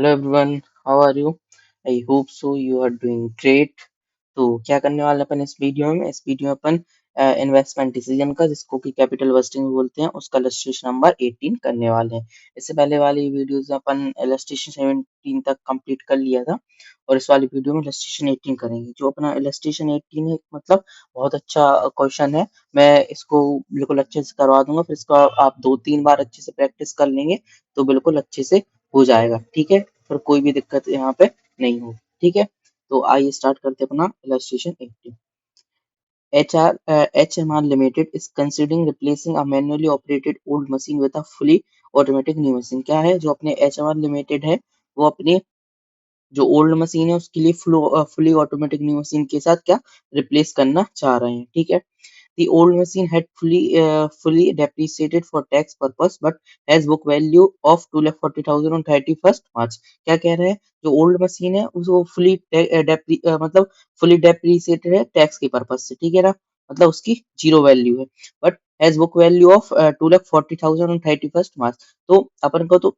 Hello everyone, how are you? I hope so you are doing great. तो क्या करने वाले अपन इस वीडियो में अपन इन्वेस्टमेंट डिसीजन का, जिसको कि कैपिटल बस्टिंग बोलते हैं, उसका इलस्ट्रेशन नंबर 18 करने वाले हैं। इससे पहले वाली वीडियोस में अपन इलस्ट्रेशन 17 तक कंप्लीट कर लिया था, और इस वाली वीडियो में इलस्ट्रेशन 18 करेंगे। जो अपना इलस्ट्रेशन 18 है, मतलब बहुत अच्छा क्वेश्चन है। मैं इसको बिल्कुल अच्छे से करवा दूंगा, फिर इसको आप 2-3 बार अच्छे से प्रैक्टिस कर लेंगे तो बिल्कुल अच्छे से हो जाएगा। ठीक है, फिर कोई भी दिक्कत यहाँ पे नहीं होगी। ठीक है, तो आइए स्टार्ट करते हैं अपना illustration 18। HMR Limited is considering replacing a manually operated old machine with a fully automatic new machine। क्या है, जो अपने HMR Limited है, वो अपने जो ओल्ड मशीन है उसके लिए फुली ऑटोमेटिक न्यू मशीन के साथ क्या रिप्लेस करना चाह रहे हैं। ठीक है, the old machine had fully depreciated for tax purpose but has book value of 2,40,000 on 31st March। क्या कह रहे हैं, जो ओल्ड मशीन है उसको मतलब फुली डेप्रिसिएटेड है टैक्स के पर्पज से। ठीक है ना, मतलब उसकी जीरो वैल्यू है, but has book value of 2,40,000 on 31st March। तो अपन को तो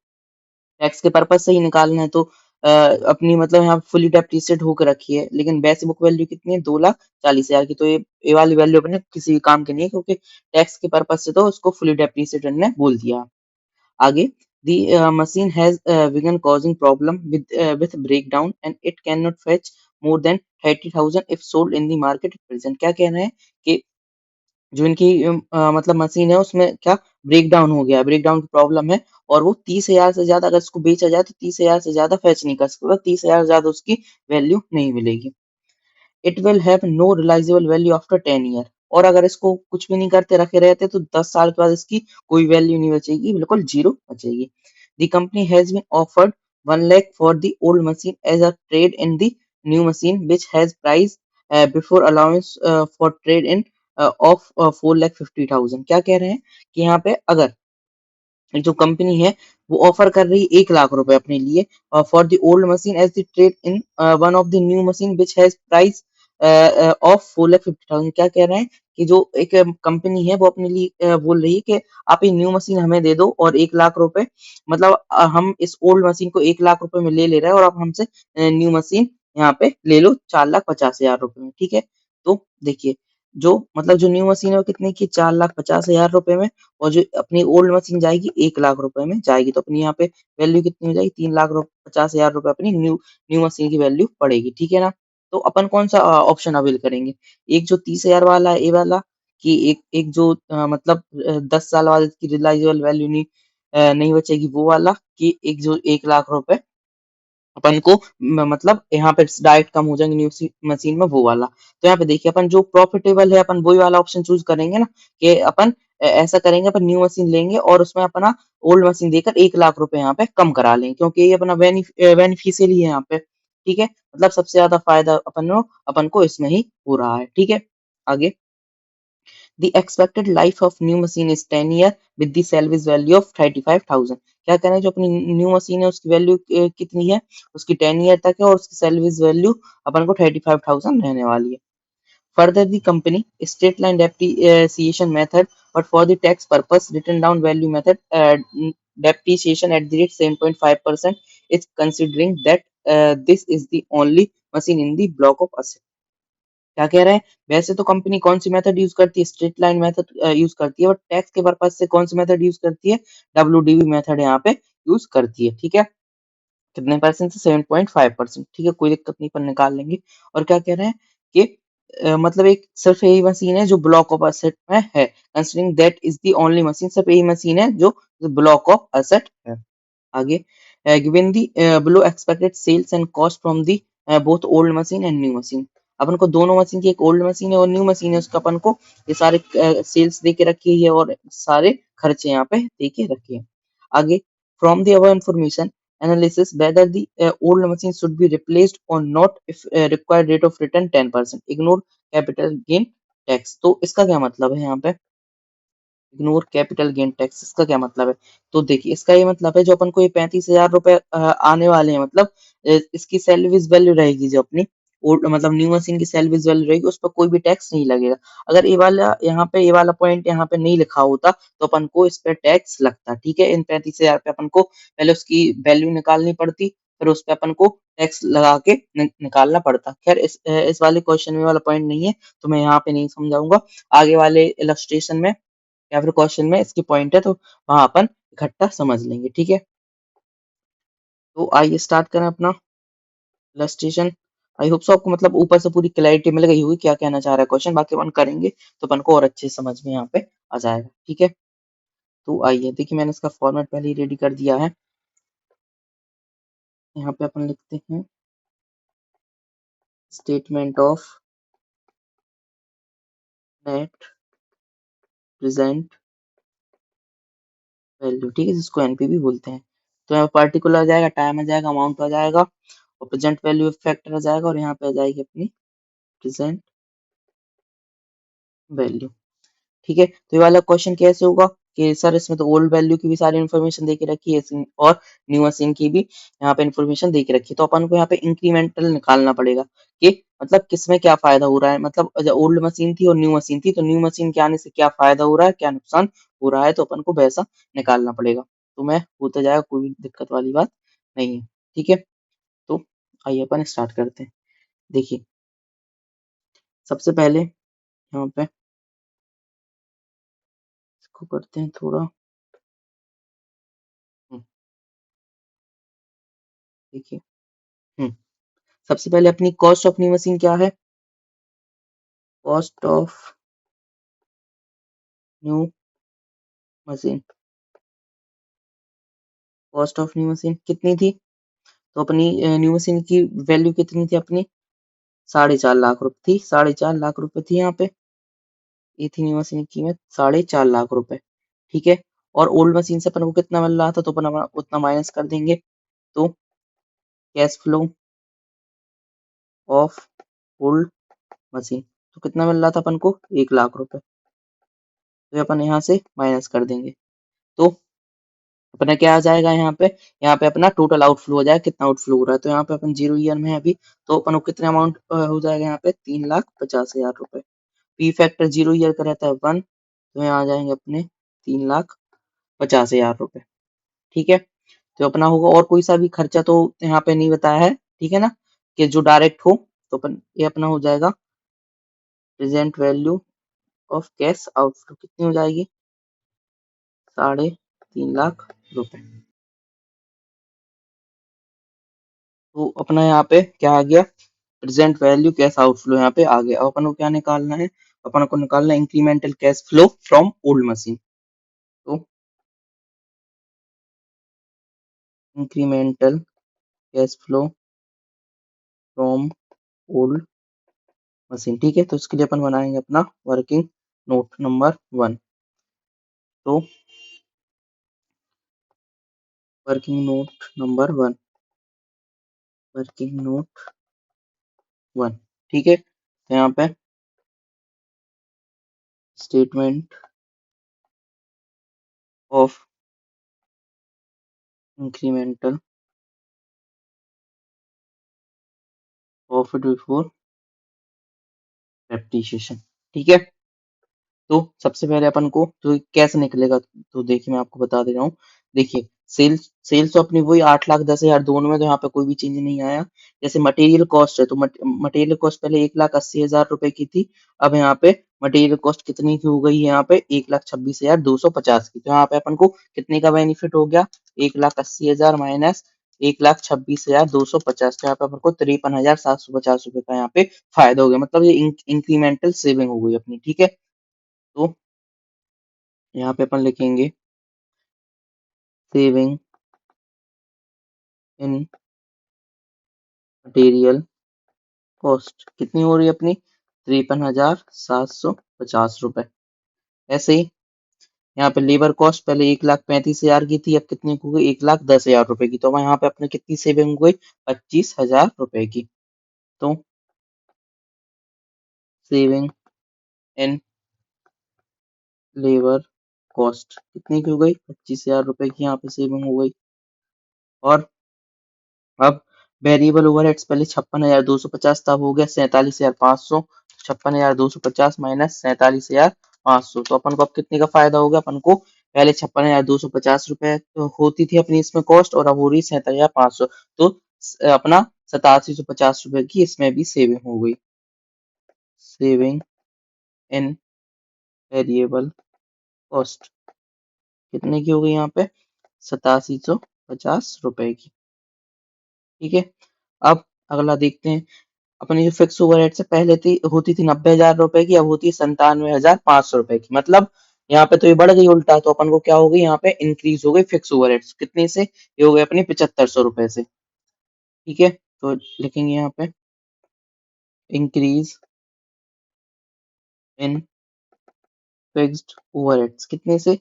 टैक्स के पर्पज से ही निकालना है, तो अपनी मतलब यहाँ फुली डेप्रिसिएट होकर रखी है, लेकिन वैसे बुक वैल्यू कितनी है, 2,40,000 की। तो ये वाली वैल्यू अपने किसी भी काम की नहीं है, क्योंकि टैक्स के पर्पज से तो उसको फुली डेप्रिसिएट ने बोल दिया। आगे, the machine has begun causing problem with breakdown and it cannot fetch more than 30,000 if sold in the market at present। क्या कह रहे हैं कि जो इनकी मतलब मशीन है उसमें क्या ब्रेक डाउन हो गया, ब्रेक डाउन की प्रॉब्लम है, और वो 30,000 से ज्यादा अगर इसको बेचा जाए तो 30,000 से ज्यादा फैच नहीं कर सकता, 30,000 से ज्यादा उसकी वैल्यू नहीं मिलेगी। It will have no realisable value after 10 year. और अगर इसको कुछ भी नहीं करते रखे रहते तो 10 साल के बाद इसकी कोई वैल्यू नहीं बचेगी, बिल्कुल जीरो बचेगी। The company has been offered 1 lakh for the old machine as a trade in the new machine which has price before allowance for trade in of 4,50,000। क्या कह रहे हैं कि यहाँ पे अगर जो कंपनी है वो ऑफर कर रही है 1 लाख रुपए अपने लिए for the old machine as the trade in one of the new machine which has price of 4,50,000। क्या कह रहे हैं कि जो एक कंपनी है वो अपने लिए बोल रही है कि आप ये न्यू मशीन हमें दे दो, और 1 लाख रुपए, मतलब हम इस ओल्ड मशीन को 1 लाख रुपए में ले रहे हैं, और आप हमसे न्यू मशीन यहाँ पे ले लो 4,50,000 रुपए में। ठीक है, तो देखिए, जो मतलब जो न्यू मशीन है वो कितने की, 4,50,000 रुपए में, और जो अपनी ओल्ड मशीन जाएगी 1 लाख रुपए में जाएगी, तो अपनी यहाँ पे वैल्यू कितनी हो जाएगी, 3,50,000 रुपए अपनी न्यू न्यू मशीन की वैल्यू पड़ेगी। ठीक है ना, तो अपन कौन सा ऑप्शन अवेल करेंगे, एक जो 30,000 वाला है, ए वाला, कि एक एक जो मतलब 10 साल बाद इसकी रिलाइजेबल वैल्यू नहीं बचेगी, वो वाला, कि एक जो 1 लाख रुपए अपन को मतलब यहाँ पे डायरेक्ट कम हो जाएंगे न्यू मशीन में, वो वाला। तो यहाँ पे देखिए, अपन जो प्रॉफिटेबल है अपन वही वाला ऑप्शन चूज करेंगे ना, कि अपन ऐसा करेंगे, अपन न्यू मशीन लेंगे और उसमें अपना ओल्ड मशीन देकर 1 लाख रुपए यहाँ पे कम करा लेंगे, क्योंकि ये अपना बेनिफिशियल ही है यहाँ पे। ठीक है, मतलब सबसे ज्यादा फायदा अपन को इसमें ही हो रहा है। ठीक है, आगे, the expected life of new machine is 10 year with the salvage value of 35,000। क्या कह रहे हैं, जो अपनी न्यू मशीन है उसकी वैल्यू कितनी है, उसकी 10 ईयर तक है, और उसकी सैलरीज वैल्यू अपन को 35,000 रहने वाली है। Further, the company straight line depreciation method, but for the tax purpose, written down value method, depreciation at the rate 7.5% is considering that this is the only machine in the block of assets। क्या कह रहे हैं, वैसे तो company कौन सी method use करती है, straight line method use करती है, बट टैक्स के पर्पज से कौन सी मेथड यूज करती है, WDV मेथड यहाँ पे यूज करती है। ठीक है, कितने परसेंट से, 7.5%। ठीक है, कोई दिक्कत नहीं, पर निकाल लेंगे। और क्या कह रहे हैं कि मतलब एक सिर्फ यही मशीन है जो ब्लॉक ऑफ असेट में है, considering that is the only machine, सिर्फ यही मशीन है जो ब्लॉक ऑफ असेट है। आगे, given the below expected sales and cost from the both old machine and new machine. अपन को दोनों मशीन की, एक ओल्ड मशीन है और न्यू मशीन है, उसका अपन को ये सारे सेल्स दे के रखी है और सारे खर्चे यहाँ पे दे के रखे हैं। आगे, from the above information analysis whether the old machine should be replaced or not if required rate of return 10%, ignore capital gain tax। तो इसका क्या मतलब है यहाँ पे, इग्नोर कैपिटल गेन टैक्स, इसका क्या मतलब है, तो देखिए इसका ये मतलब है, जो अपन को ये 35,000 रुपए आने वाले हैं, मतलब इसकी सैलरीज वैल्यू रहेगी, जो अपनी मतलब न्यू मशीन की सैलरीज वैल्यू रहेगी, उस पर कोई भी टैक्स नहीं लगेगा। अगर ये वाला पॉइंट यहाँ पे नहीं लिखा होता तो अपन को इस पे टैक्स लगता। ठीक है, इन 35,000 पे अपन को पहले उसकी वैल्यू निकालनी पड़ती, फिर उस पे अपन को टैक्स लगा के निकालना पड़ता। खैर इस वाले क्वेश्चन में वाला पॉइंट नहीं है, तो मैं यहाँ पे नहीं समझाऊंगा। आगे वाले इलस्ट्रेशन में या फिर क्वेश्चन में इसकी पॉइंट है, तो वहां अपन इकट्ठा समझ लेंगे, ठीक है। तो आइए स्टार्ट करें अपना इलस्ट्रेशन। आई होप सो आपको मतलब ऊपर से पूरी क्लैरिटी मिल गई होगी क्या कहना चाह रहा है क्वेश्चन। बाकी अपन करेंगे तो अपन को और अच्छे से समझ में यहाँ पे आ जाएगा, ठीक है। तो आइए देखिए, मैंने इसका फॉर्मेट पहले ही रेडी कर दिया है। यहाँ पे अपन लिखते हैं statement of net present value, ठीक है, जिसको एनपीवी बोलते हैं। तो यहाँ पार्टिकुलर आ जाएगा, टाइम आ जाएगा, अमाउंट आ जाएगा और प्रेजेंट वैल्यू फैक्टर आ जाएगा और यहाँ पे आ जाएगी अपनी प्रेजेंट वैल्यू, ठीक है। तो ये वाला क्वेश्चन कैसे होगा कि सर इसमें तो ओल्ड वैल्यू की भी सारी इन्फॉर्मेशन दे के रखी है और न्यू मशीन की भी यहाँ पे इन्फॉर्मेशन दे के रखी है। तो अपन को यहाँ पे इंक्रीमेंटल निकालना पड़ेगा कि मतलब किसमें क्या फायदा हो रहा है। मतलब ओल्ड मशीन थी और न्यू मशीन थी, तो न्यू मशीन के आने से क्या फायदा हो रहा है, क्या नुकसान हो रहा है, तो अपन को वैसा निकालना पड़ेगा। तो मैं होता जाएगा, कोई भी दिक्कत वाली बात नहीं है, ठीक है। तो आइए अपन स्टार्ट करते हैं। देखिए सबसे पहले यहाँ पे इसको करते हैं थोड़ा, देखिए सबसे पहले अपनी कॉस्ट ऑफ न्यू मशीन क्या है, cost of new machine, cost of new machine कितनी थी। तो अपनी न्यू मशीन की वैल्यू कितनी थी अपनी, 4.5 लाख रुपए थी, 4.5 लाख रुपए थी यहाँ पे। ये थी न्यू मशीन की कीमत 4.5 लाख रुपए, ठीक है। और ओल्ड मशीन से अपन को कितना मिल रहा था, तो अपन उतना माइनस कर देंगे। तो cash flow of old machine, तो कितना मिल रहा था अपन को, 1 लाख रुपए। तो अपन यहाँ से माइनस कर देंगे, तो अपना क्या आ जाएगा यहाँ पे अपना टोटल आउटफ्लो हो जाएगा, कितना आउटफ्लो हो रहा है। तो यहाँ पे अपन 0 ईयर में है अभी, तो अपन को कितना अमाउंट हो जाएगा यहाँ पे, 3,50,000 रुपए। पी फैक्टर 0 ईयर का रहता है 1, तो यहाँ आ जाएंगे अपने 3,50,000 रुपए, ठीक है। तो अपना होगा, और कोई सा भी खर्चा तो यहाँ पे नहीं बताया है, ठीक है ना, कि जो डायरेक्ट हो। तो अपन ये अपना हो जाएगा present value of cash outflow, कितनी हो जाएगी, 3.5 लाख रुपए। तो अपना यहाँ पे क्या आ गया, प्रेजेंट वैल्यू कैश आउटफ्लो यहाँ पे आ गया। अब अपन को क्या निकालना है, अपन को निकालना है incremental cash flow from old machine. तो incremental cash flow from old machine, ठीक है। तो इसके लिए अपन बनाएंगे अपना वर्किंग नोट नंबर 1। तो working note number 1, working note 1, ठीक है। तो यहाँ पे statement of incremental profit before depreciation, ठीक है। तो सबसे पहले अपन को तो कैसे निकलेगा, तो देखिए मैं आपको बता दे रहा हूँ। देखिए सेल्स सेल्स तो अपनी वही 8,10,000 दोनों में, तो यहाँ पे कोई भी चेंज नहीं आया। जैसे मटेरियल कॉस्ट है, तो मटेरियल कॉस्ट पहले 1,80,000 रुपए की थी। अब यहाँ पे मटेरियल कॉस्ट कितनी की हो गई है, यहाँ पे 1,26,250 की। तो यहाँ पे अपन को कितने का बेनिफिट हो गया, 1,80,000 माइनस 1,26,250, तो यहाँ पे अपन को 53,750 रुपए का यहाँ पे फायदा हो गया। मतलब ये इंक्रीमेंटल सेविंग हो गई अपनी, ठीक है। तो यहाँ पे अपन लिखेंगे सेविंग इन मटेरियल कॉस्ट, कितनी हो रही है अपनी, 53,750 रुपए। ऐसे ही यहाँ पे लेबर कॉस्ट पहले 1,35,000 की थी, अब कितनी हो गई, 1,10,000 रुपए की। तो यहाँ पे अपने कितनी सेविंग हो गई, 25,000 रुपए की। तो सेविंग इन लेबर कॉस्ट कितनी की हो गई, 25,000 रुपए की यहाँ पे सेविंग हो गई। और अब वेरिएबल ओवरहेड्स पहले 56,250 था, हो गया 47,500। 56,250 माइनस 47,500, तो अपन को अब कितने का फायदा हो गया, अपन को पहले 56,250 रुपए तो होती थी अपनी इसमें कॉस्ट, और अब हो रही 47,500। तो अपना 8750 रुपए की इसमें भी सेविंग हो गई। सेविंग इन वेरिएबल कॉस्ट कितने की हो गई यहाँ पे? 8750 रुपए की। ठीक है, अब अगला देखते हैं। अपनी जो फिक्स ओवरहेड से पहले थी होती थी 90,000 रुपए की, अब होती है 97,500 रुपए की। मतलब यहाँ पे तो ये बढ़ गई उल्टा, तो अपन को क्या हो गई यहाँ पे? इंक्रीज हो गई फिक्स ओवरहेड कितने से? ये हो गए अपने 7500 रुपए से। ठीक है, तो लिखेंगे यहाँ पे इंक्रीज इन फिक्स्ड ओवरहेड्स कितने से?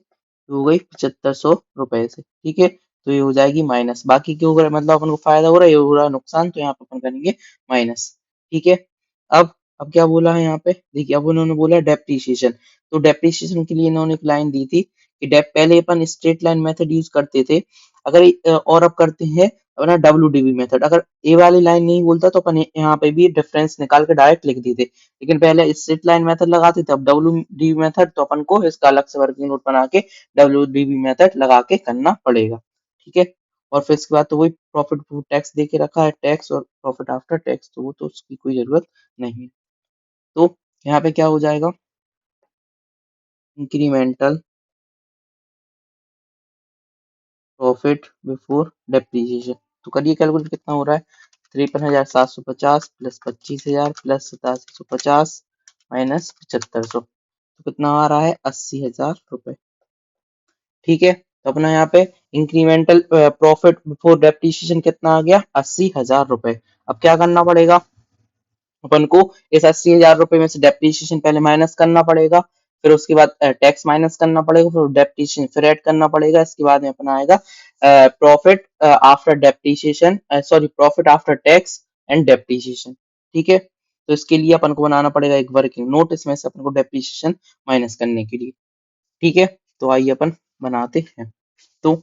हो गई 7500 रुपए से। ठीक है, तो ये हो जाएगी माइनस, बाकी के ओवर मतलब अपन को फायदा हो रहा है, ये हो रहा है नुकसान, तो यहाँ पे अपन करेंगे माइनस। ठीक है, अब क्या बोला है यहाँ पे? देखिए, अब उन्होंने बोला डेप्रीशिएशन। तो डेप्रीशिएशन के लिए इन्होंने एक लाइन दी थी कि डेप पहले अपन स्ट्रेट लाइन मेथड यूज करते थे, अगर और अब करते हैं अपना WDV मेथड। अगर ए वाली लाइन नहीं बोलता तो अपन यहाँ पे भी डिफरेंस निकाल के डायरेक्ट लिख देते, लेकिन पहले स्ट्रेट लाइन मेथड लगाते थे, अब WDV मेथड, तो अपन को इसका अलग से वर्किंग नोट बना के WDV मेथड लगा के करना पड़ेगा। ठीक है, और फिर इसके बाद तो वही प्रॉफिट बिफोर टैक्स दे के रखा है, टैक्स और प्रॉफिट आफ्टर टैक्स, तो वो तो उसकी कोई जरूरत नहीं है। तो यहाँ पे क्या हो जाएगा? Incremental profit before depreciation. तो करिए कैलकुलेट, कितना हो रहा है? 53,750 प्लस 25,000 प्लस 8750 माइनस 7500, तो कितना आ रहा है? 80,000 रुपए। ठीक है, तो अपना यहाँ पे इंक्रीमेंटल प्रॉफिट बिफोर डेप्रीशिएशन कितना आ गया? 80,000 रुपए। अब क्या करना पड़ेगा अपन को? इस 80,000 रुपए में से डेप्रीशिएशन पहले माइनस करना पड़ेगा, फिर उसके बाद टैक्स माइनस करना पड़ेगा, फिर डेप्रीशिएशन फिर ऐड करना पड़ेगा। इसके बाद में अपना आएगा profit after depreciation, sorry profit after tax and depreciation. ठीक है, तो इसके लिए अपन को बनाना पड़ेगा एक वर्किंग नोट, इसमें से अपन को डेप्रीशिएशन माइनस करने के लिए। ठीक है, तो आइए अपन बनाते हैं। तो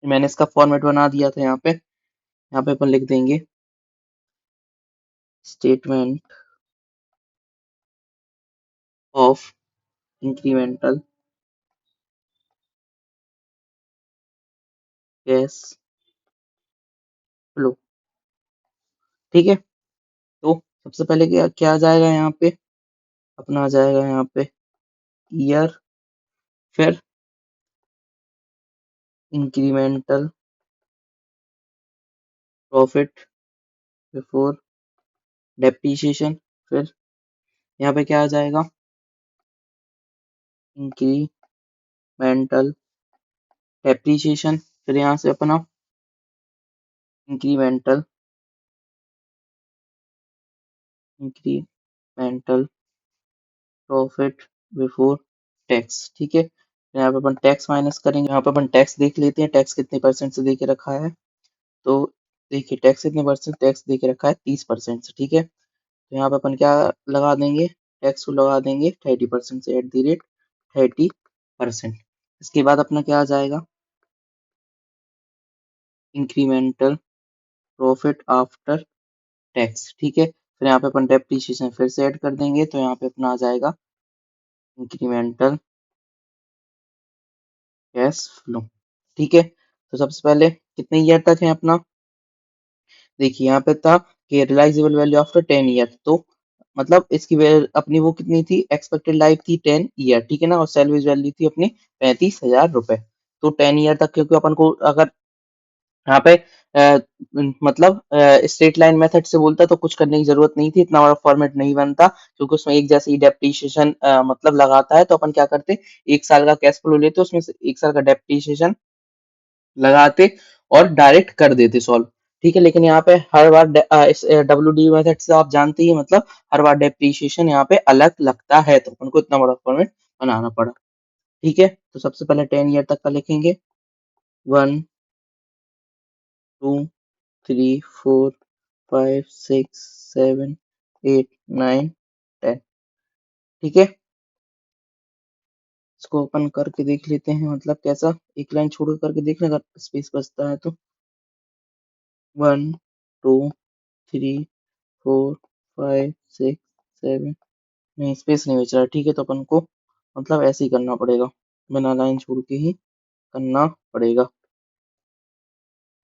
मैंने इसका फॉर्मेट बना दिया था यहाँ पे अपन लिख देंगे statement of incremental cash flow. ठीक है, तो सबसे पहले क्या क्या आ जाएगा यहाँ पे? अपना आ जाएगा यहाँ पे ईयर, फिर इंक्रीमेंटल प्रॉफिट बिफोर डेप्रीशिएशन, फिर यहाँ पे क्या आ जाएगा? इंक्रीमेंटल डेप्रीशिएशन, फिर यहाँ से अपना incremental incremental profit before tax. ठीक है, यहाँ पे अपन टैक्स माइनस करेंगे। यहाँ पे अपन टैक्स देख लेते हैं, टैक्स कितने परसेंट से दे के रखा है। तो देखिए टैक्स कितने परसेंट टैक्स दे के रखा है? 30% से। ठीक है, तो यहाँ पे अपन क्या लगा देंगे? टैक्स को लगा देंगे 30% से, एट द रेट 30%। इसके बाद अपना क्या आ जाएगा? Incremental profit after tax. ठीक है, फिर यहाँ पे अपन डेप्रीशिएशन फिर से ऐड कर देंगे, तो यहाँ पे अपना आ जाएगा इंक्रीमेंटल कैश फ्लो। ठीक है, तो सबसे पहले कितने ईयर तक है अपना? देखिए यहाँ पे था कि रियलाइजेबल वैल्यू आफ्टर 10 ईयर, तो मतलब इसकी अपनी वो कितनी थी? एक्सपेक्टेड लाइफ थी 10 ईयर। ठीक है ना, और सैलरीज वैल्यू थी अपनी 35,000 रुपए। तो 10 ईयर तक, क्योंकि अपन को अगर यहाँ पे मतलब स्ट्रेट लाइन मेथड से बोलता तो कुछ करने की जरूरत नहीं थी, इतना बड़ा फॉर्मेट नहीं बनता, क्योंकि उसमें एक जैसे ही डेप्रीशिएशन मतलब लगाता है, तो अपन क्या करते? 1 साल का कैश फ्लो लेते, उसमें से 1 साल का डेप्रीशिएशन लगाते और डायरेक्ट कर देते सॉल्व। ठीक है, लेकिन यहाँ पे हर बार इस WD मेथड से आप जानते ही हैं, मतलब हर बार डेप्रीशिएशन यहाँ पे अलग लगता है, तो अपन को इतना बड़ा फॉर्मेट बनाना पड़ा। ठीक है, तो सबसे पहले 10 ईयर तक का लिखेंगे। 1 2 3 4 5 6 7 8 9 10। ठीक है, इसको ओपन करके देख लेते हैं, मतलब कैसा? एक लाइन छोड़ करके देख लें, अगर स्पेस बचता है तो। 1 2 3 4 5 6 7। नहीं, स्पेस नहीं बच रहा। ठीक है, तो अपन को मतलब ऐसे ही करना पड़ेगा, बिना लाइन छोड़ के ही करना पड़ेगा।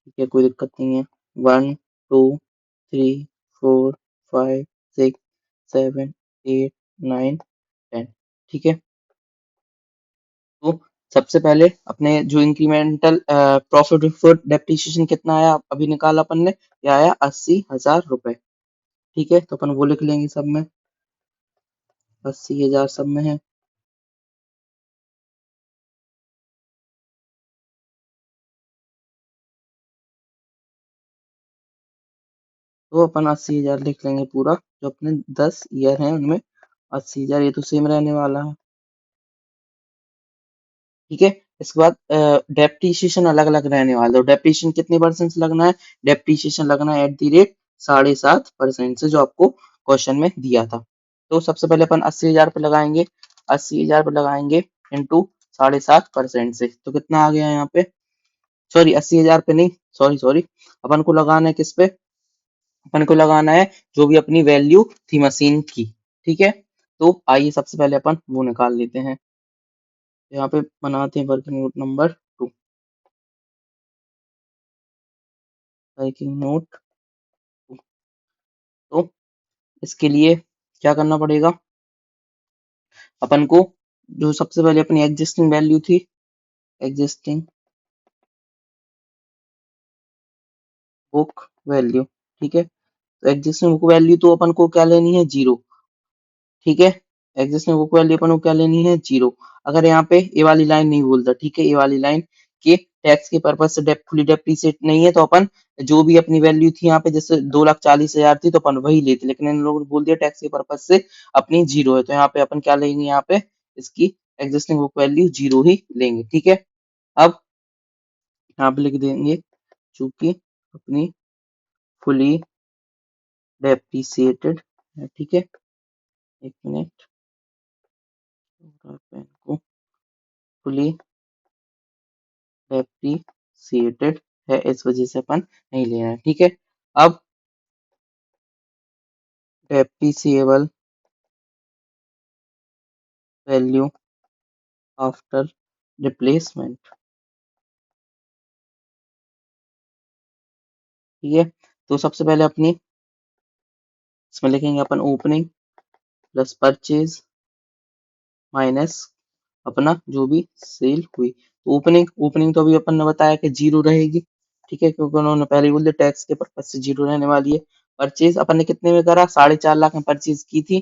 ठीक है, कोई दिक्कत नहीं है। 1 2 3 4 5 6 7 8 9 10। ठीक है, तो सबसे पहले अपने जो इंक्रीमेंटल प्रॉफिट बिफोर डेप्रिसिएशन कितना आया अभी निकाला अपन ने, ये आया 80,000 रुपए। ठीक है, तो अपन वो लिख लेंगे सब में, 80,000 सब में है। तो अपन 80,000 लिख लेंगे पूरा, जो अपने 10 ईयर हैं उनमें 80,000 ये तो सेम रहने वाला है। ठीक है, इसके बाद डेप्रिसिएशन अलग अलग रहने वाला है। डेप्रिसिएशन कितने परसेंट से लगना है, डेप्रिसिएशन लगना है @ 7.5% से, जो आपको क्वेश्चन में दिया था। तो सबसे पहले अपन 80,000 पे लगाएंगे, 80,000 पे लगाएंगे इंटू 7.5% से, तो कितना आ गया यहाँ पे, सॉरी 80,000 पे नहीं, सॉरी सॉरी, अपन को लगाना है किस पे, अपन को लगाना है जो भी अपनी वैल्यू थी मशीन की। ठीक है, तो आइए सबसे पहले अपन वो निकाल लेते हैं। यहाँ पे बनाते हैं working note number 2, working note 2। तो इसके लिए क्या करना पड़ेगा, अपन को जो सबसे पहले अपनी एग्जिस्टिंग वैल्यू थी, एग्जिस्टिंग बुक वैल्यू, ठीक है, तो एग्जिस्टिंग बुक वैल्यू तो अपन को क्या लेनी है, 0। ठीक है, एग्जिस्टिंग बुक वैल्यू अपन को क्या लेनी है, 0। अगर यहाँ पे ए वाली लाइन नहीं बोलता, ठीक है, ए वाली लाइन के टैक्स के पर्पज से फुली डेप्रिसिएट नहीं है, तो अपन जो भी अपनी वैल्यू थी यहाँ पे, जैसे 2,40,000 थी तो अपन वही लेते, लेकिन इन लोगों ने बोल दिया टैक्स के पर्पज से अपनी 0 है, तो यहाँ पे अपन क्या लेंगे, यहाँ पे इसकी एग्जिस्टिंग बुक वैल्यू 0 ही लेंगे। ठीक है, अब यहाँ पे लिख देंगे चूंकि अपनी फुली डेप्रिसिएटेड है। ठीक है, एक मिनट, पेन को फुली डेप्रिसिएटेड है, इस वजह से अपन नहीं ले रहे हैं। ठीक है, अब डेप्रिसिएबल वैल्यू आफ्टर रिप्लेसमेंट। ठीक है, तो सबसे पहले अपनी इसमें लिखेंगे अपन ओपनिंग प्लस परचेज माइनस अपना जो भी सेल हुई। ओपनिंग ओपनिंग तो अभी अपन ने बताया कि 0 रहेगी। ठीक है, क्योंकि उन्होंने पहले ही बोल दिया टैक्स के पर्पज से 0 रहने वाली है। परचेज अपन ने कितने में करा, 4.5 लाख में परचेज की थी,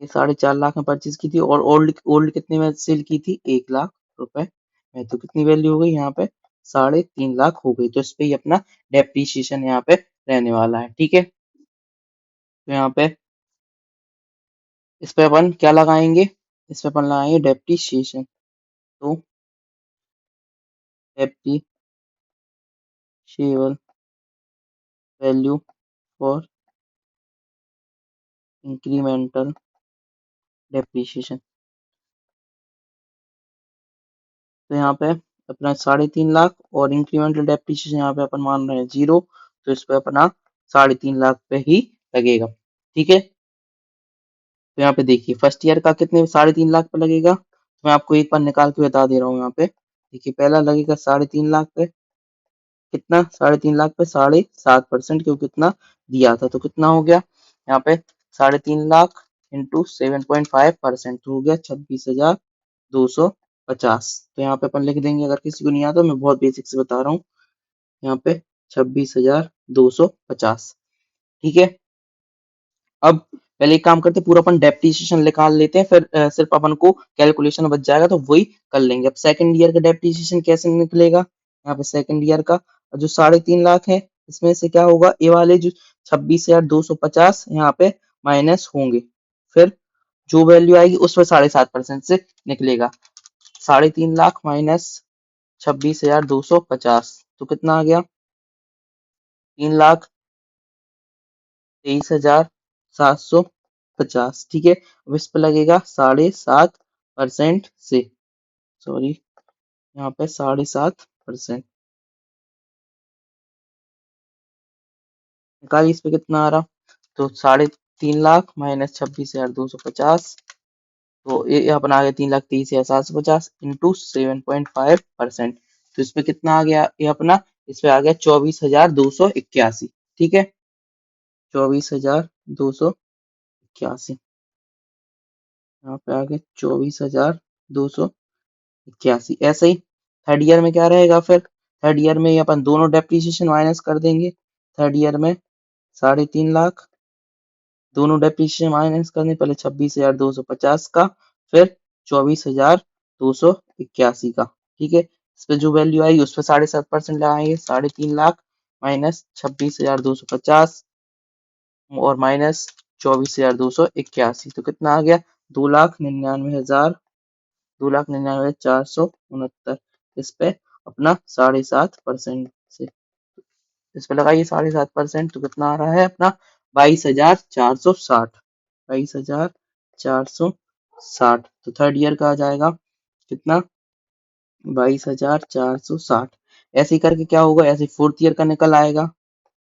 ये 4.5 लाख में परचेज की थी, और ओल्ड ओल्ड कितने में सेल की थी, 1 लाख रुपए में, तो कितनी वैल्यू हो गई यहाँ पे, 3.5 लाख हो गई। तो इस पे ही अपना डेप्रीशिएशन यहाँ पे रहने वाला है। ठीक है, तो यहाँ पे इस पे अपन क्या लगाएंगे, इस पे अपन लगाएंगे डेप्रीशिएशन। तो depreciable value for incremental depreciation, तो यहाँ पे अपना 3.5 लाख, और इंक्रीमेंटल डेप्रिसिएशन यहाँ पे अपन मान रहे हैं 0, तो इस पे अपना 3.5 लाख पे ही लगेगा। ठीक है, तो यहाँ पे देखिए फर्स्ट ईयर का कितने 3.5 लाख पे लगेगा, तो मैं आपको एक बार निकाल के बता दे रहा हूँ। यहाँ पे देखिए पहला लगेगा 3.5 लाख पे, कितना 3.5 लाख पे 7.5%, क्योंकि कितना दिया था, तो कितना हो गया यहाँ पे 3.5 लाख इंटू 7.5%, तो हो गया 26,250। तो यहाँ पे अपन लिख देंगे, अगर किसी को नहीं आता मैं बहुत बेसिक से बता रहा हूँ, यहाँ पे 26,250। ठीक है, अब पहले एक काम करते हैं, पूरा अपन डेप्रिसिएशन निकाल लेते हैं, फिर सिर्फ अपन को कैलकुलेशन बच जाएगा तो वही कर लेंगे। अब सेकंड ईयर का डेप्रिसिएशन कैसे निकलेगा, यहाँ पे सेकंड ईयर का जो 3.5 लाख है, इसमें से क्या होगा, ये वाले जो 26,250 यहाँ पे माइनस होंगे, फिर जो वैल्यू आएगी उस पर 7.5% से निकलेगा। 3.5 लाख माइनस 26,250, तो कितना आ गया, 3,23,750। ठीक है, अब इस पे लगेगा 7.5% से, सॉरी यहाँ पे 7.5%, निकालिए इस पे कितना आ रहा, तो 3.5 लाख माइनस 26,250, तो ये अपना आ गया 3,23,750 इंटू 7.5%, तो इस पे कितना आ गया ये अपना, इस पे आ गया 24,281। ठीक है, 24,281, यहाँ पे आ गया 24,281। ऐसे ही थर्ड ईयर में क्या रहेगा फिर? थर्ड ईयर में ये अपन दोनों डेप्रीशिएशन माइनस कर देंगे। थर्ड ईयर में 3.5 लाख, दोनों डेप्रीशिएशन माइनस करने, पहले 26,250 का, फिर 24,281 का। ठीक है, इस पे जो वैल्यू आएगी उस पर 7.5% लगाएंगे। 3.5 लाख माइनस 26,250 और माइनस 24,281, तो कितना आ गया? 2,99,000, 2,99,469। इस पे अपना 7.5% से, इस पे लगाइए 7.5%, तो कितना आ रहा है अपना? 22,460, 22,460। तो थर्ड ईयर का आ जाएगा कितना? 22,460। ऐसे ही करके क्या होगा, ऐसे फोर्थ ईयर का निकल आएगा।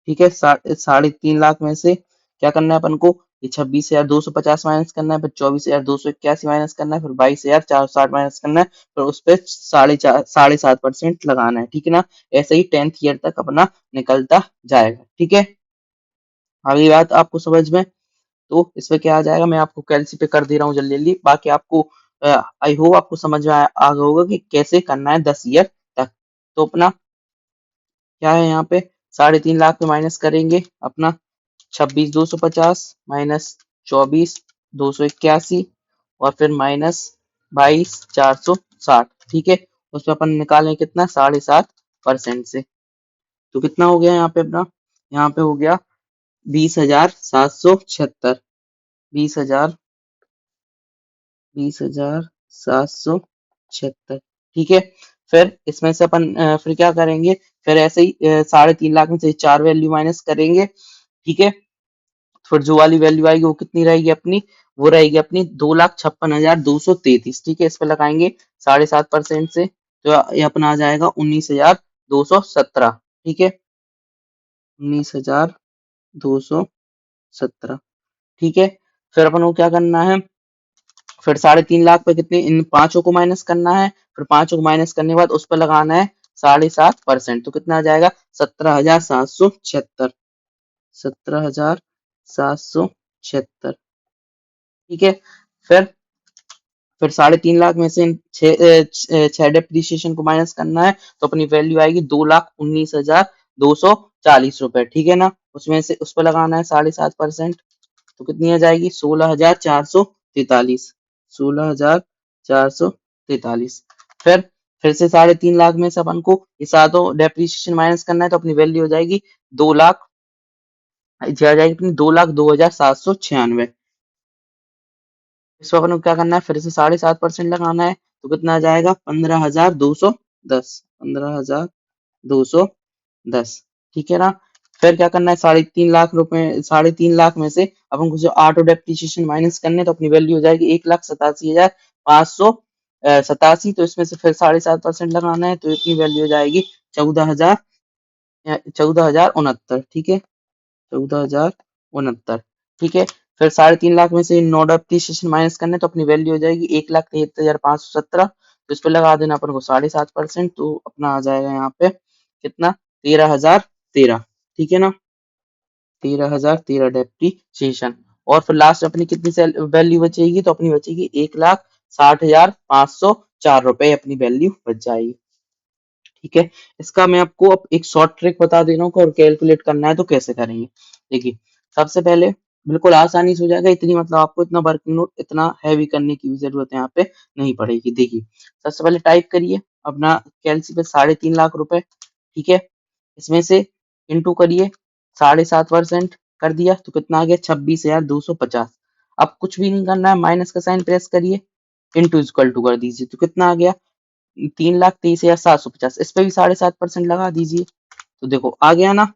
ठीक है, 3.5 लाख में से क्या करना है अपन को? ये 26,250 माइनस करना है, फिर 24,281 माइनस करना है, फिर 22,460 माइनस करना है, फिर उस पर 7.5% लगाना है। ठीक है ना? ऐसे ही 10th ईयर तक अपना निकलता जाएगा। ठीक है, अगली बात आपको समझ में, तो इसमें क्या आ जाएगा, मैं आपको कैलसी पे कर दे रहा हूँ जल्दी जल्दी, बाकी आपको आई होप आपको समझ में आ गया होगा कि कैसे करना है 10 ईयर तक। तो अपना क्या है यहाँ पे, 3.5 लाख में माइनस करेंगे अपना 26,250 माइनस 24,281 और फिर माइनस 22,460। ठीक है, उसमें अपन निकालें कितना? 7.5% से, तो कितना हो गया यहाँ पे अपना? यहाँ पे हो गया 20,776, 20,000, 20,776। ठीक है, फिर इसमें से अपन फिर क्या करेंगे, फिर ऐसे ही 3.5 लाख में से 4 वैल्यू माइनस करेंगे। ठीक है, फिर जो वाली वैल्यू आएगी वो कितनी रहेगी अपनी? वो रहेगी अपनी 2,56,233। ठीक है, इस पर लगाएंगे 7.5% से, तो ये अपना आ जाएगा 19,217। ठीक है, 19,217। ठीक है, फिर अपन को क्या करना है, फिर 3.5 लाख पे कितने, इन पांचों को माइनस करना है, फिर पांचों को माइनस करने के बाद उस पर लगाना है 7.5%, तो कितना आ जाएगा? 17,776, 17,776। ठीक है, फिर 3.5 लाख में से छह डेप्रीशिएशन को माइनस करना है, तो अपनी वैल्यू आएगी 2,19,240 रुपए। ठीक है ना? उसमें से उस पर लगाना है 7.5%, तो कितनी आ जाएगी? 16,443, 16,443। फिर से 3.5 लाख में से अपन को ये सातों डेप्रीशिएशन माइनस करना है, तो अपनी वैल्यू हो जाएगी 2 लाख, ये आ जाएगी अपनी 2,02,796। इस पर अपन को क्या करना है, फिर से 7.5% लगाना है, तो कितना आ जाएगा? 15,210, 15,210। ठीक है ना? फिर क्या करना है, 3.5 लाख रुपए, 3.5 लाख में से अपन को जो ऑटो डेप्रिसिएशन माइनस करने, तो अपनी वैल्यू हो जाएगी 1,87,587। तो इसमें से फिर 7.5% लगाना है, तो इतनी वैल्यू हो जाएगी 14,000, 14,069। ठीक है, 14,069। ठीक है, फिर 3.5 लाख में से नो डेप्रिसिएशन माइनस करने, तो अपनी वैल्यू हो जाएगी 1,73,517। तो इस पे लगा देना अपन को 7.5%, तो अपना आ जाएगा यहाँ पे कितना? 13,013। ठीक है ना? 13,013 डेप्रिसिएशन। और फिर लास्ट अपनी कितनी वैल्यू बचेगी, तो अपनी बचेगी 1,60,504 रुपए अपनी वैल्यू बच जाएगी। ठीक है, इसका मैं आपको अब एक शॉर्ट ट्रिक बता दे रहा हूँ, और कैलकुलेट करना है तो कैसे करेंगे। देखिए, सबसे पहले बिल्कुल आसानी से हो जाएगा, इतनी मतलब आपको इतना वर्किंग नोट इतना हैवी करने की भी जरूरत यहाँ पे नहीं पड़ेगी। देखिए, सबसे पहले टाइप करिए अपना कैलसी पे 3.5 लाख रुपए। ठीक है, इसमें से इंटू करिए 7.5% कर दिया, तो कितना आ गया? 26,250। अब कुछ भी नहीं करना है, माइनस का साइन प्रेस करिए, इंटू इक्वल टू कर दीजिए, तो कितना आ गया? 3,23,750। इस पे भी 7.5% लगा दीजिए, तो देखो आ गया ना,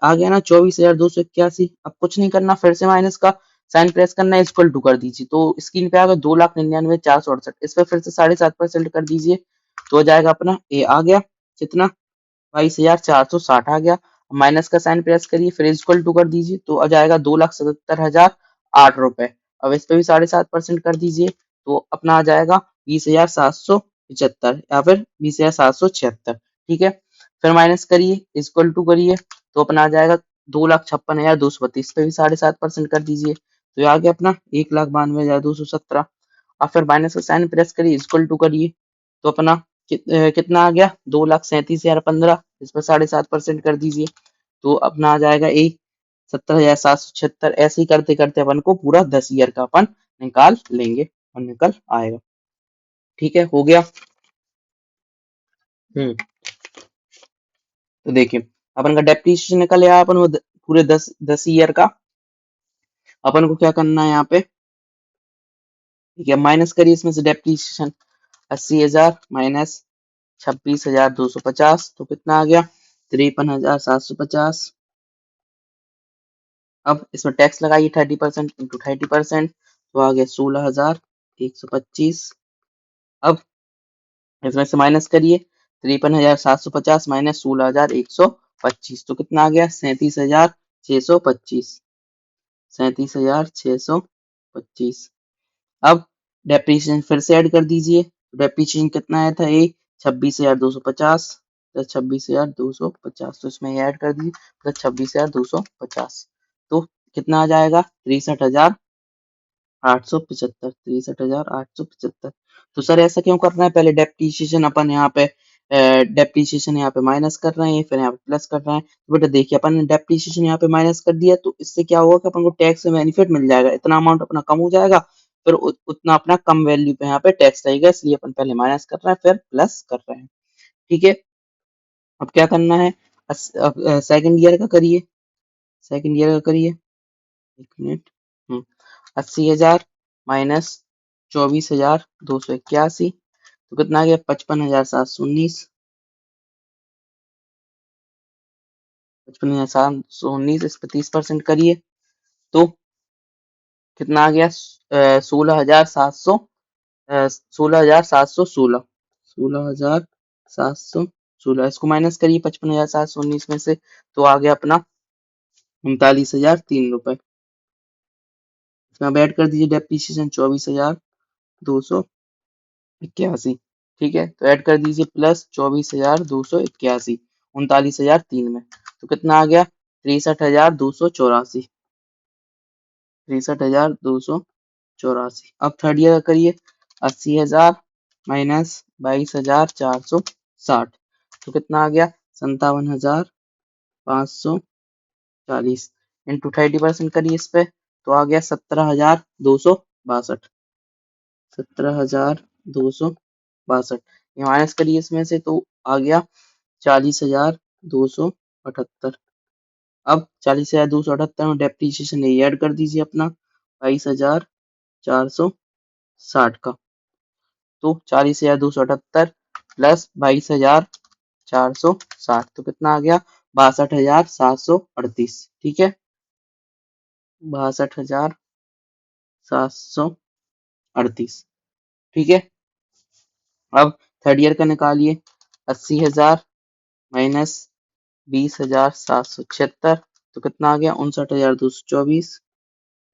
आ गया ना 24,281। अब कुछ नहीं करना, फिर से माइनस का साइन प्रेस करना है, इक्वल टू कर दीजिए, तो स्क्रीन पे आ गया 2,99,468। इस पे फिर से 7.5% कर दीजिए, तो हो जाएगा अपना ये आ गया कितना? 22,460 आ गया। माइनस का साइन प्रेस करिए, फिर इक्वल टू कर दीजिए, तो आ जाएगा 2,77,008 रुपए। अब इस पे भी 7.5% कर दीजिए, तो अपना आ जाएगा 20,775 या फिर 20,776। ठीक है, फिर माइनस करिए, इक्वल टू करिए, तो अपना आ जाएगा 2,56,232 पे भी 7.5% कर दीजिए, तो ये आ गया अपना 1,92,217। अब फिर माइनस का साइन प्रेस करिए, इक्वल टू करिए, तो अपना कितना आ गया 2,37,015, इस पर 7.5% कर दीजिए, तो अपना आ जाएगा 70,776। ऐसे ही करते करते अपन को पूरा 10 ईयर का अपन निकाल लेंगे और निकल आएगा। ठीक है, हो गया। तो देखिए अपन का डेप्रिसिएशन निकल आया, अपन वो पूरे 10 ईयर का। अपन को क्या करना है यहाँ पे, ठीक है, माइनस करिए इसमें से डेप्रिसिएशन। 80,000 माइनस 26,250, तो कितना आ गया 53,750। अब इसमें टैक्स लगाइए 30% इंटू 30%, तो आ गया 16,125। अब इसमें से माइनस करिए 53,750 माइनस 16,125, तो कितना आ गया 37,625। 37,625। अब डेप्रिसिएशन फिर से ऐड कर दीजिए, डेप्रिसिएशन कितना आया था, 26,250 प्लस 26,250, तो इसमें ऐड कर दीजिए प्लस 26,250, तो कितना आ जाएगा 63,875। 63,875। तो सर ऐसा क्यों करना है, पहले डेप्रिसिएशन अपन यहाँ पे डेप्रिसिएशन यहाँ पे माइनस कर रहे हैं, फिर यहाँ पे प्लस कर रहे हैं। तो बेटा देखिए अपन ने डेप्रिसिएशन यहाँ पे माइनस कर दिया, तो इससे क्या होगा कि अपन को टैक्स में बेनिफिट मिल जाएगा, इतना अमाउंट अपना कम हो जाएगा, फिर उतना अपना कम वैल्यू पे यहाँ पे टैक्स लगेगा, इसलिए अपन पहले माइनस कर रहे हैं फिर प्लस कर रहे हैं। ठीक है, अब क्या करना है, सेकंड ईयर का करिए, सेकंड ईयर का करिए, एक मिनट। 80,000 माइनस 24,281, तो कितना आ गया 55,719। 55,719, इस पे 30% करिए, तो कितना आ गया 16,700, 16,716। 16,716, इसको माइनस करिए 55,719 में से, तो आ गया अपना 39,003 रुपए। इसमें अब ऐड कर दीजिए डेप्रिसिएशन 24,281। ठीक है, तो ऐड कर दीजिए प्लस 24,281 39,003 में, तो कितना आ गया 63,284। 63,284। अब थर्ड ईयर का करिए, 80,000 माइनस 22,460, तो कितना आ गया 57,540 इंटू 30% करिए इस पे, तो आ गया 17,262। 17,262, ये माइनस करिए इसमें से, तो आ गया 40,278। अब 40,278 में डेप्रिसिएशन ये ऐड कर दीजिए अपना 22,460 का, तो 40,278 प्लस 22,460, तो कितना आ गया 62,738। ठीक है, 62,738। ठीक है, अब थर्ड ईयर का निकालिए, 80,000 माइनस 20,776, तो कितना आ गया 59,224।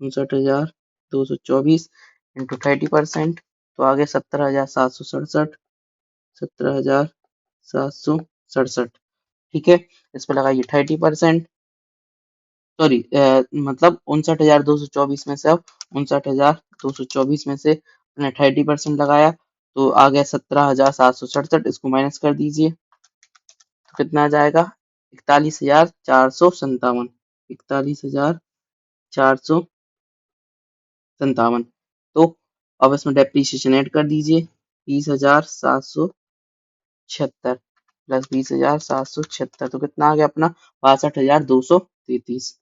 59,224 इंटू 30%, तो आ गया 17,767। 17,767। ठीक है, इस पर लगाइए 30%, सॉरी मतलब 59,224 में से, अब 59,224 में से मैंने 30% लगाया, तो आ गया 17,767, इसको माइनस कर दीजिए, तो कितना आ जाएगा 41,457। 41,457। तो अब इसमें डेप्रिसिएशन ऐड कर दीजिए 20,776 प्लस 20,776, तो कितना आ गया अपना 62,233।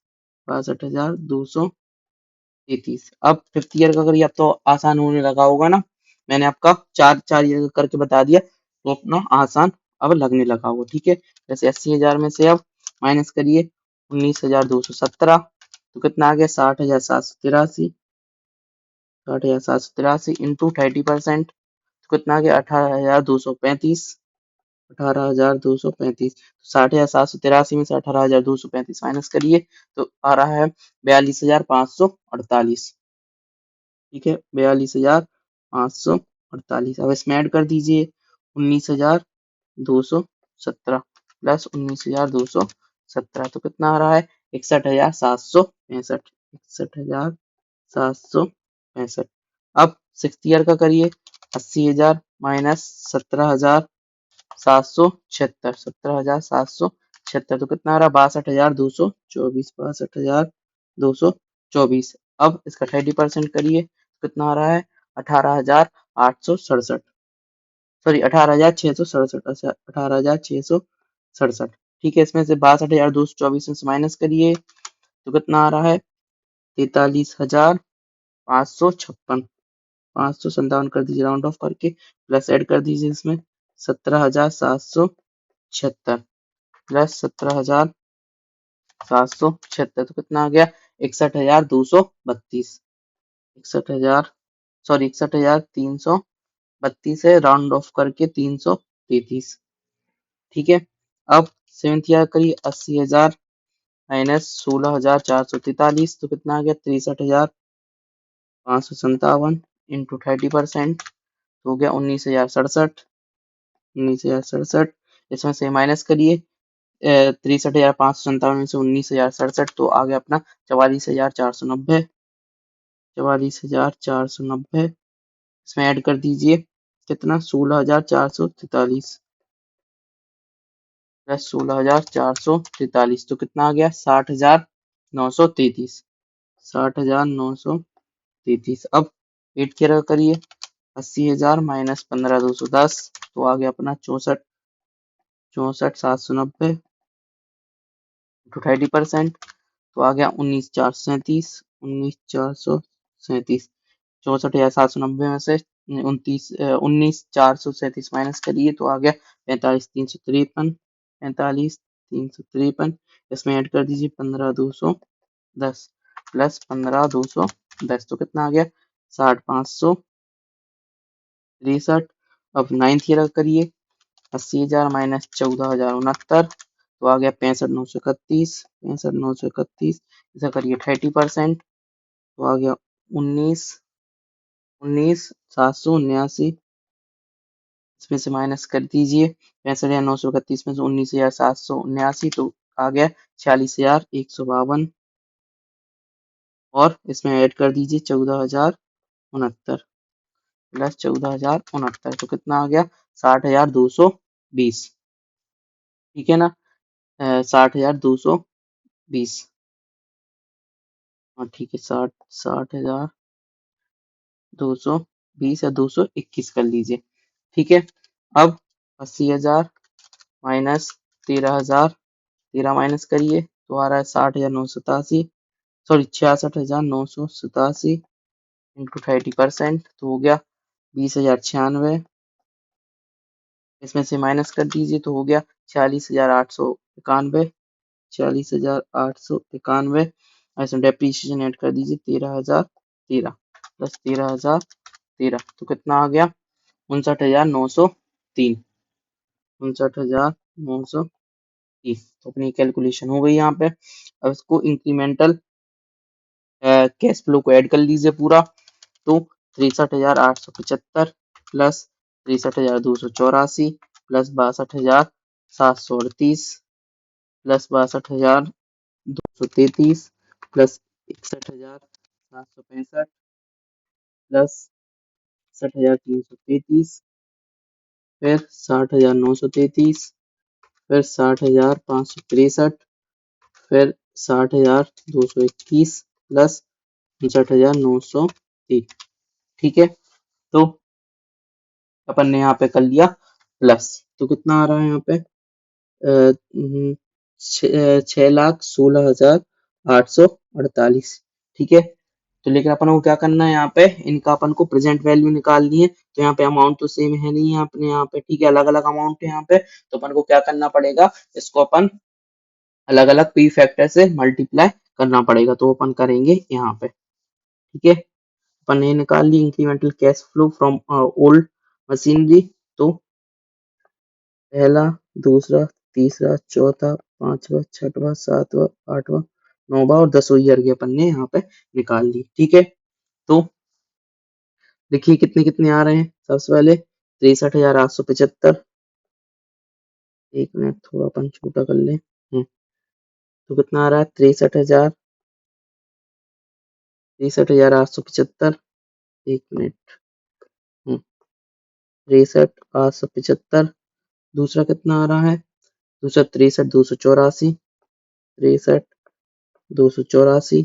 62,233। अब फिफ्थ ईयर का करिए, अब तो आसान होने लगा होगा ना, मैंने आपका चार चार ईयर का करके बता दिया, तो अपना आसान अब लगने लगा होगा। ठीक है, जैसे 80,000 में से अब माइनस करिए 19,217, तो कितना आ गया 60,783। 60,783 इंटू 30%, तो कितना आ गया 18,235। 18,235, 60,783 में से 18,235 माइनस करिए, तो आ रहा है 42,548। ठीक है, 42,548। अब इसमें ऐड कर दीजिए 19,217। प्लस 19,217 तो कितना आ रहा है 61,765। 61,765। अब 6th ईयर का करिए 80,000 माइनस 17,776। 17,776 तो कितना आ रहा 62,224। 62,224। अब इसका 30% करिए कितना आ रहा है 18,867। सॉरी 18,667। अच्छा 18,667। ठीक है इसमें से 62,224 में से माइनस करिए तो कितना आ रहा है 43,556। 557 कर दीजिए राउंड ऑफ करके प्लस ऐड कर दीजिए इसमें 17,776 प्लस 17,776 तो कितना आ गया 61,232। 61,000 सॉरी 61,332 है राउंड ऑफ करके 333। ठीक है अब 7th ईयर करिए 80,000 माइनस 16,443 तो कितना आ गया 63,557 इंटू 30% तो हो गया 19,067। 19,067 इसमें से माइनस करिए 63,557 में से 19,067 तो आ गया अपना 44,490। 44,490 इसमें ऐड कर दीजिए कितना 16,443 प्लस 16,443 तो कितना आ गया 60,933। 60,933। अब 8th ईयर का करिए 80,000 माइनस 15,210 तो आ गया अपना 64,790 इंटू 30% तो आ गया 19,437। 19,437 64,790 में से 19,437 माइनस करिए तो आ गया 45,353। 45,353 इसमें ऐड कर दीजिए 15,210 प्लस 15,210 तो कितना आ गया 60,563। अब 9th ईयर का करिए 80,000 माइनस 14,069 तो आ गया 65,931। 65,931 इसे करिए 30% तो आ गया 19,779। इसमें से माइनस कर दीजिए 65,931 में से 19,779 तो आ गया 46,152 और इसमें ऐड कर दीजिए 14,069 प्लस 14,069 तो कितना आ गया 60,220। ठीक है ना 60,220। हाँ ठीक है 60,220 या 221 कर लीजिए। ठीक है अब 80,000 माइनस 13,000 13 माइनस करिए तो आ रहा है 60,987 सॉरी 66,987 इंटू 30% तो हो गया 20,096। इसमें से माइनस कर दीजिए तो हो गया 46,891। 46,891 और इसमें डेप्रीशिएशन ऐड कर दीजिए 13,013 प्लस 13,013 तो कितना आ गया 59,903। 59,903 तो अपनी कैलकुलेशन हो गई यहाँ पे। अब इसको इंक्रीमेंटल कैश फ्लो को ऐड कर लीजिए पूरा तो 63,875 plus 63,284 plus 62,738 plus 62,233 plus 61,765 plus 61,333 फिर 60,933 फिर 60,563 फिर 60,221 प्लस 59,903। ठीक है तो अपन ने यहाँ पे कर लिया प्लस तो कितना आ रहा है यहाँ पे 6,16,848। ठीक है तो लेकिन अपन को क्या करना है यहाँ पे इनका अपन को प्रेजेंट वैल्यू निकालनी है तो यहाँ पे अमाउंट तो सेम है नहीं है अपने यहाँ पे। ठीक है अलग अलग अमाउंट है यहाँ पे तो अपन को क्या करना पड़ेगा इसको अपन अलग अलग पी फैक्टर से मल्टीप्लाई करना पड़ेगा तो अपन करेंगे यहाँ पे। ठीक है अपन ने निकाल ली incremental cash flow from old machinery तो पहला दूसरा तीसरा चौथा पांचवा छठवां सातवां आठवां नौवां और 10वां ईयर की अपन ने यहाँ पे निकाल ली। ठीक है तो देखिए कितने कितने आ रहे हैं सबसे पहले 63,875 एक मिनट थोड़ा अपन छोटा कर ले। तो कितना आ रहा है? 63,875। एक मिनट। 63,875। दूसरा कितना आ रहा है? दूसरा 63,284। 63,284।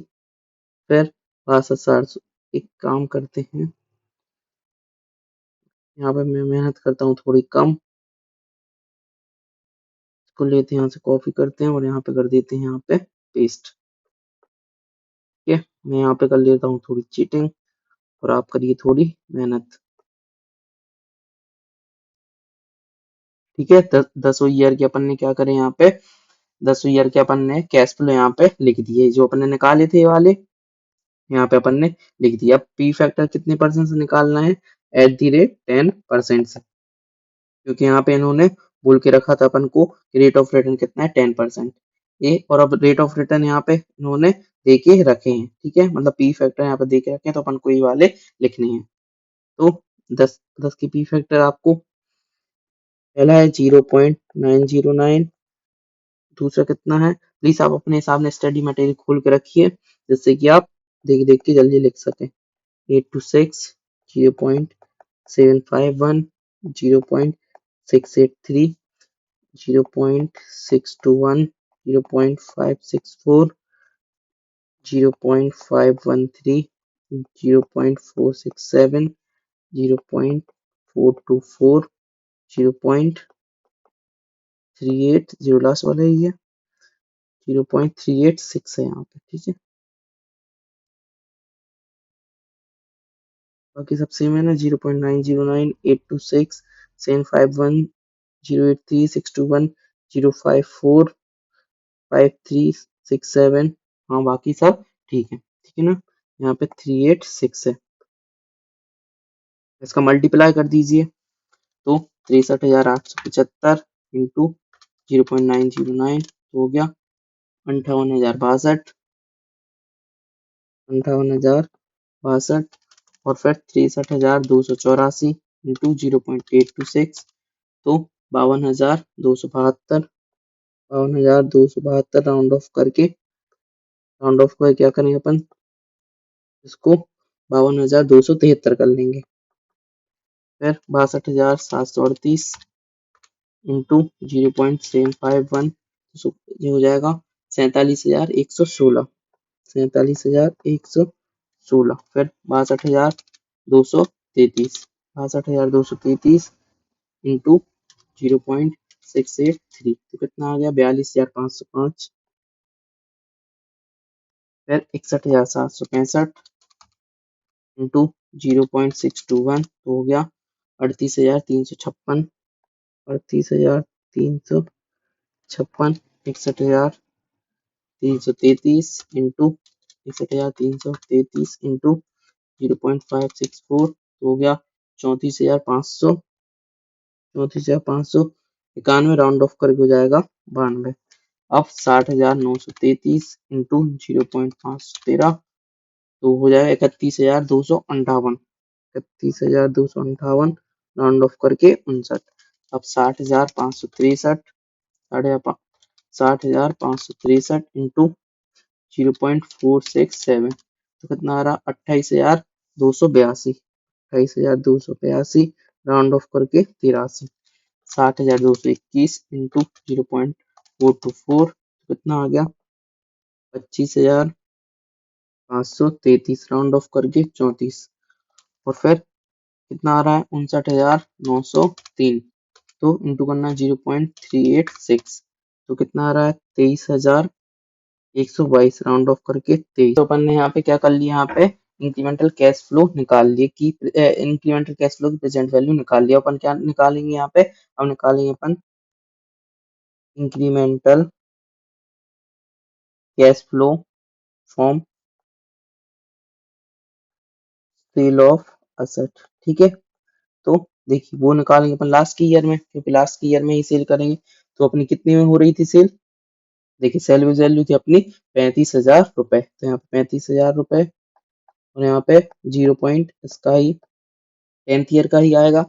फिर 62,700। एक काम करते हैं, यहाँ पे मैं मेहनत करता हूँ थोड़ी कम। इसको लेते हैं, यहाँ से कॉपी करते हैं और यहाँ पे कर देते हैं यहाँ पे पेस्ट। ठीक है, मैं यहाँ पे कर लेता हूँ थोड़ी चीटिंग और आप करिए थोड़ी मेहनत। ठीक है, 10वीं ईयर के अपन ने क्या करें यहाँ पे? 10वीं ईयर के अपन ने कैश फ्लो यहाँ पे लिख दिए, जो अपन ने निकाले थे ये वाले यहाँ पे अपन ने लिख दिया। पी फैक्टर कितने परसेंट से निकालना है? @10% से, क्योंकि यहाँ पे इन्होंने बोल के रखा था अपन को रेट ऑफ रिटर्न कितना है? 10%। ये और अब रेट ऑफ रिटर्न यहाँ पे इन्होंने दे के रखे हैं। ठीक है, मतलब पी फैक्टर यहाँ पे दे के रखे हैं, तो अपन को ये वाले लिखने हैं। तो 10 की पी फैक्टर आपको पहला है 0.909। दूसरा कितना है? प्लीज आप अपने हिसाब से स्टडी मटेरियल खोल के रखिए, जिससे कि आप देख देख के जल्दी लिख सकें। 826, 0.751, 0.683, 0.621, 0.564, 0.513, 0.467, 0.424, 0.38, जीरो लास्ट वाला ही है, 0.386 है यहाँ पे। ठीक है, बाकी सब सेम है ना। 0.909, 826, 751, 083, 621, 054, 5367। हाँ, बाकी सब ठीक है। ठीक है ना, यहाँ पे 386 है। इसका मल्टीप्लाई कर दीजिए, तो 63,875 इंटू 0.909 हो गया 58,062। 58,062 और फिर 63,284 इंटू 0.826, तो 52,272। 52,272 राउंड ऑफ कर क्या करेंगे अपन? इसको 52,273 कर लेंगे। फिर 62,738 इंटू 0.751, ये हो जाएगा 47,116। 47,116। फिर 62,233। 62,233 इंटू 0.683, तो कितना आ गया? 42,505। फिर 61,765 इंटू 0.621, तो हो गया 38,356। 38,356। 61,333 इंटू 61,333 इंटू 0.564, तो हो गया 34,500। 34,591 राउंड ऑफ करके हो जाएगा 92। अब 60,933 इंटू 0.513, तो हो जाएगा 31,258। 31,258 राउंड ऑफ करके 59। अब 60,563, 60,563 इंटू 0.467, तो कितना आ रहा? 28,282। 28,282 राउंड ऑफ करके 83। 60,221 इंटू 0.424, कितना आ गया? 25,533 राउंड ऑफ करके 34। और फिर कितना आ रहा है? 59,903। तो इंटू करना 0.386, तो कितना आ रहा है? 23,122 राउंड ऑफ करके 23। तो अपन ने यहाँ पे क्या कर लिया? यहाँ पे इंक्रीमेंटल कैश फ्लो निकाल लिए कि इंक्रीमेंटल कैश फ्लो की प्रेजेंट वैल्यू निकाल लिया। अपन क्या निकालेंगे यहाँ पे? अब निकालेंगे अपन incremental cash flow from sale of asset. ठीक है, तो देखिए वो निकालेंगे अपन लास्ट के ईयर में, क्योंकि लास्ट के ईयर में ही सेल करेंगे। तो अपनी कितने में हो रही थी सेल? देखिए सेल्वेज वैल्यू थी अपनी 35,000 रुपए, तो यहाँ पे 35,000 रुपए और यहाँ पे 0 पॉइंट इसका ही 10th ईयर का ही आएगा,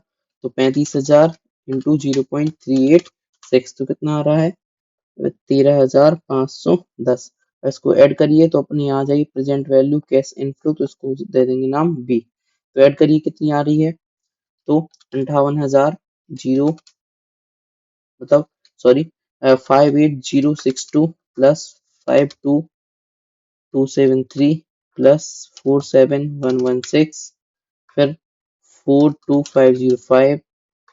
तो 35,000 इंटू 0.38 6 तो कितना आ रहा है 13,510। इसको ऐड करिए तो अपनी आ जाएगी प्रेजेंट वैल्यू कैश इनफ्लो, तो इसको दे देंगे नाम बी। तो ऐड करिए कितनी आ रही है, तो 58,000 मतलब सॉरी 58,062 प्लस 52,273 प्लस 47,116, फिर 42,505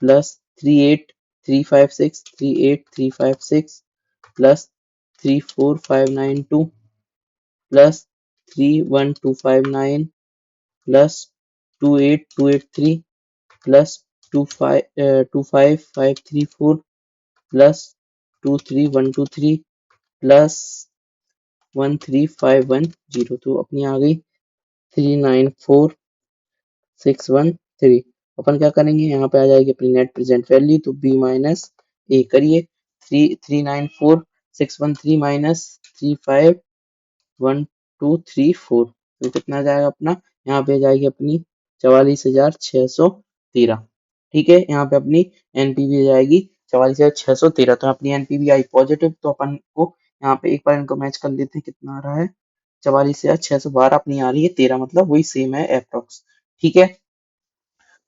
plus 38,356 plus 34,592 plus 31,259 plus 28,283 plus 25,534 plus 23,123 plus 13,510। तो अपनी आ गई 394,613। अपन क्या करेंगे, यहाँ पे आ जाएगी अपनी नेट प्रेजेंट वैल्यू, तो बी माइनस ए करिए। 3,94,613 माइनस 35,1,234, तो कितना आ जाएगा अपना, यहाँ पे आ जाएगी अपनी 44,613। ठीक है, यहाँ पे अपनी एनपीवी आ जाएगी 44,613। तो अपनी एनपीवी आई पॉजिटिव, तो अपन को यहाँ पे एक बार इनको मैच कर लेते हैं, कितना आ रहा है 44,612, अपनी आ रही है 13, मतलब वही सेम है अप्रोक्स। ठीक है,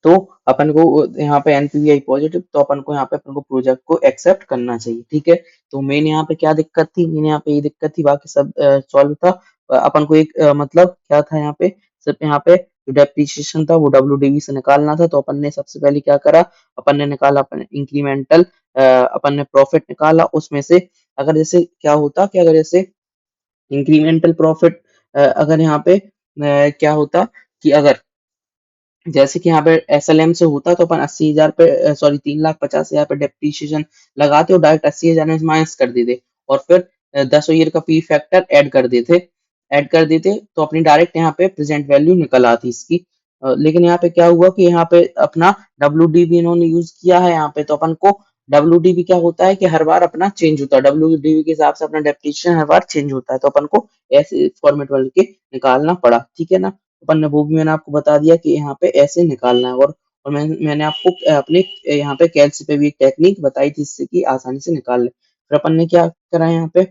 तो अपन को यहाँ पे एनपीवी पॉजिटिव, तो अपन को यहाँ पे अपन को प्रोजेक्ट को एक्सेप्ट करना चाहिए। ठीक है, तो मेन यहाँ पे क्या दिक्कत थी, मैंने यहाँ पे ये दिक्कत थी, बाकी सब सॉल्व था। अपन को एक मतलब क्या था यहाँ पे, सिर्फ यहाँ पे जो डेप्रिसिएशन था वो डब्ल्यूडीवी से निकालना था। तो अपन ने सबसे पहले क्या करा, अपन ने निकाला अपन इंक्रीमेंटल, अपन ने प्रॉफिट निकाला उसमें से। अगर जैसे क्या होता कि अगर जैसे इंक्रीमेंटल प्रॉफिट, अगर यहाँ पे क्या होता कि अगर जैसे कि यहाँ पे एसएलएम से होता तो अपन 80,000 पे सॉरी 3,50,000 पे डेप्रिसिएशन लगाते और डायरेक्ट 80,000 में माइनस कर देते, और फिर 10 ईयर का पी फैक्टर ऐड कर देते तो अपनी डायरेक्ट यहाँ पे प्रेजेंट वैल्यू निकल आती इसकी। लेकिन यहाँ पे क्या हुआ कि यहाँ पे अपना डब्ल्यू इन्होंने यूज किया है यहाँ पे, तो अपन को डब्ल्यू क्या होता है कि हर बार अपना चेंज होता है, डब्ल्यू के हिसाब से अपना डेप्रिसिएशन हर बार चेंज होता है, तो अपन को ऐसे फॉर्मेट बन के निकालना पड़ा। ठीक है ना, अपन ने वो भी मैंने आपको बता दिया कि यहाँ पे ऐसे निकालना है। और मैंने आपको अपने यहाँ पे कैल्सी पे भी एक टेक्निक बताई थी जिससे कि आसानी से निकाल ले। फिर अपन ने क्या करा यहाँ पे,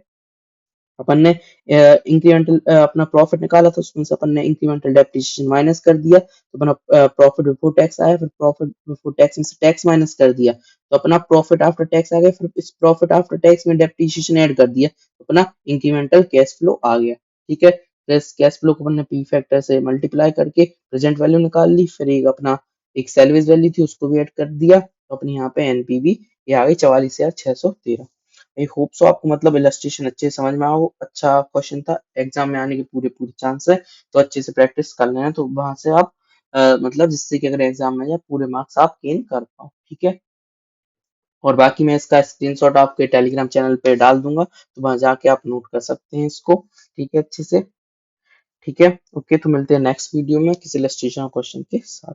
अपन ने इंक्रीमेंटल अपना प्रॉफिट निकाला था, उसमें से अपन ने इंक्रीमेंटल डेप्रिसिएशन माइनस कर दिया, तो अपना प्रॉफिट बिफोर टैक्स आया, फिर प्रॉफिट बिफोर टैक्स में से टैक्स माइनस कर दिया, तो अपना प्रॉफिट आफ्टर टैक्स आ गया, फिर इस प्रॉफिट आफ्टर टैक्स में डेप्रिसिएशन ऐड कर दिया, तो अपना इंक्रीमेंटल कैश फ्लो आ गया। ठीक है, तो इस कैश फ्लो को अपन ने पी फैक्टर से मल्टीप्लाई करके प्रेजेंट वैल्यू निकाल ली, फिर एक अपना एक सैलवेज वैल्यू थी उसको भी ऐड कर दिया, तो अपने यहाँ पे एनपीवी ये आ गई 44,613। आई होप सो आपको मतलब इलस्ट्रेशन अच्छे से समझ में आओ। अच्छा क्वेश्चन था, एग्जाम में आने के पूरे पूरे चांस है, तो अच्छे से प्रैक्टिस कर लेना, तो वहां से आप मतलब जिससे कि अगर एग्जाम में जाए पूरे मार्क्स आप गेन कर पाओ। ठीक है, और बाकी मैं इसका स्क्रीनशॉट आपके टेलीग्राम चैनल पे डाल दूंगा, तो वहां जाके आप नोट कर सकते हैं इसको। ठीक है, अच्छे से। ठीक है, ओके, तो मिलते हैं नेक्स्ट वीडियो में किसी इलस्ट्रेशन क्वेश्चन के साथ।